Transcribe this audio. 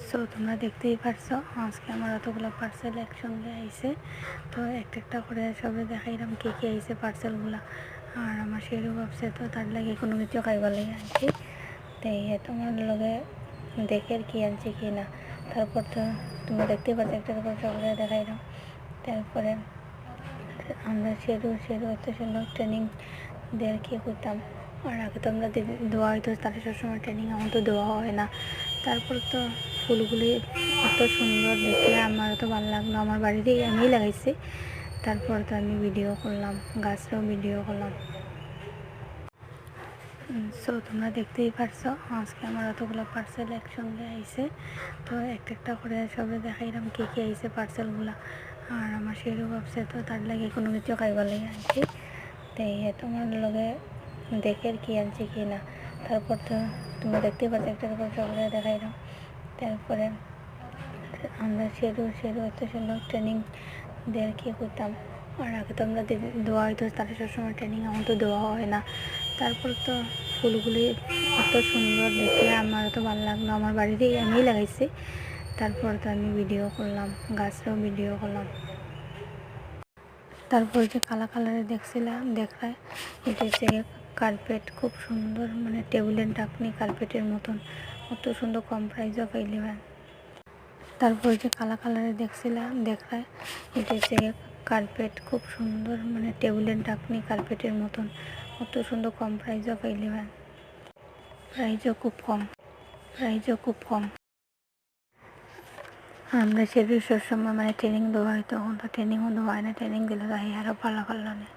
So তোমরা দেখতেই পারছো আজকে আমার অতগুলো পার্সেল একসঙ্গে আইছে। তো একটা করে সবে দেখাইলাম কে কে আইছে পার্সেলগুলো। আর আমার সেরও ভাবছে তো তার লাগে কোনো কিছু খাইবার লাগে আনছি। তাই তোমার লগে দেখে আর কি আনছি কি না। তারপর তো তোমরা দেখতেই পাচ্ছ একটা করে সবাই দেখাইলাম। তারপরে আমরা সেরু এত সুন্দর ট্রেনিং দিয়ে আর কি করতাম। আর আগে তো আমরা দেওয়া হয়তো তাদের সবসময় ট্রেনিং, আমার তো দেওয়া হয় না। তারপর তো ফুলগুলি এত সুন্দর দেখে আমারও তো ভালো লাগলো, আমার বাড়িতেই আমি লাগাইছি। তারপর তো আমি ভিডিও করলাম, গাছটাও ভিডিও করলাম। সো তোমরা দেখতেই পারছো আজকে আমার অতগুলো পার্সেল একসঙ্গে আইছে। তো একটা করে সবে দেখাইলাম কে কে আইছে পার্সেলগুলো। আর আমার সেরও ভাবছে তো তার লাগে কোনো কিছু খাইবার লাগে আনছি। তাই তোমার লগে দেখে আর কি আনছি কি না। তারপর তো তোমরা দেখতেই পাচ্ছ একটা করে সবাই দেখাইলাম। তারপরে আমরা সেরু এত সুন্দর ট্রেনিং দিয়ে আর কি করতাম। আর আগে তো আমরা দেওয়া হয়তো তাদের সবসময় ট্রেনিং, আমার তো দেওয়া হয় না। তারপর তো ফুলগুলি এত সুন্দর দেখে আমারও তো ভালো লাগলো, আমার বাড়িতেই আমি লাগাইছি। তারপর তো আমি ভিডিও করলাম, গাছটাও ভিডিও করলাম। তারপর যে কালা কালারে দেখছিলাম দেখায় এটা হচ্ছে কার্পেট, খুব সুন্দর, মানে টেবিলের ঢাকনি কার্পেটের মতন, অত সুন্দর কম প্রাইসও পাইলে হয়। তারপর যে কালা কালারে দেখছিলাম দেখায় এটা হচ্ছে কার্পেট, খুব সুন্দর, মানে টেবিলের ঢাকনি কার্পেটের মতন, অত সুন্দর কম প্রাইসও পাইলে হয়। প্রাইসও খুব কম। আমরা সেদিন সবসময় মানে ট্রেনিং দেওয়া হয়, তখন তো ট্রেনিংও দেওয়া হয় না, ট্রেনিং দিলে তো আরও ভালো না।